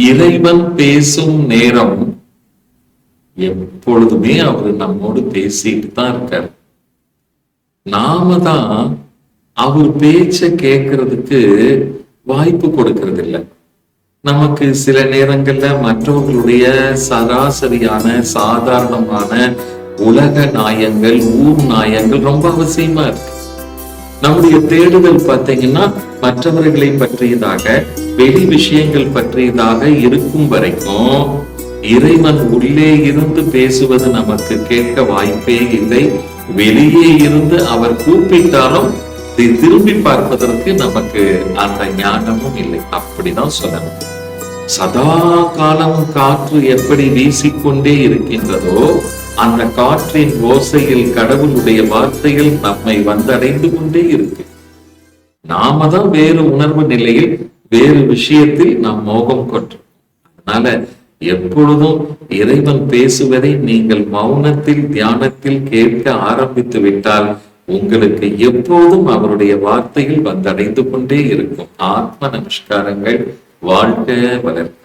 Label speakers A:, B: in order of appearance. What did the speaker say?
A: இறைவன் பேசும் நேரம் எப்பொழுதுமே அவரு நம்மோடு பேசிட்டு தான் இருக்காரு. நாம தான் அவர் பேச்ச கேட்கறதுக்கு வாய்ப்பு கொடுக்கறது இல்லை. நமக்கு சில நேரங்கள்ல மற்றவர்களுடைய சராசரியான சாதாரணமான உலக நாயங்கள், ஊர் நாயங்கள் ரொம்ப அவசியமா இருக்கு. நம்முடைய தேடுதல் பார்த்தீங்கன்னா மற்றவர்களை பற்றியதாக, வெளி விஷயங்கள் பற்றியதாக இருக்கும் வரைக்கும் இறைவன் உள்ளே இருந்து பேசுவது நமக்கு கேட்க வாய்ப்பே இல்லை. வெளியே இருந்து அவர் கூப்பிட்டாலும் இதை திரும்பி பார்ப்பதற்கு நமக்கு அந்த ஞானமும் இல்லை. அப்படிதான் சொல்லணும். சதா காலம் காற்று எப்படி வீசிக்கொண்டே இருக்கின்றதோ அந்த காற்றின் ஓசையில் கடவுளுடைய வார்த்தைகள் நம்மை வந்தடைந்து கொண்டே இருக்கு. நாம தான் வேறு உணர்வு நிலையில், வேறு விஷயத்தில் நாம் மோகம் கொண்டோம். அதனால எப்பொழுதும் இறைவன் பேசுவதை நீங்கள் மௌனத்தில், தியானத்தில் கேட்க ஆரம்பித்து விட்டால் உங்களுக்கு எப்போதும் அவருடைய வார்த்தைகள் வந்தடைந்து கொண்டே இருக்கும். ஆத்ம நமஸ்காரங்கள். வாழ்க வளர்க.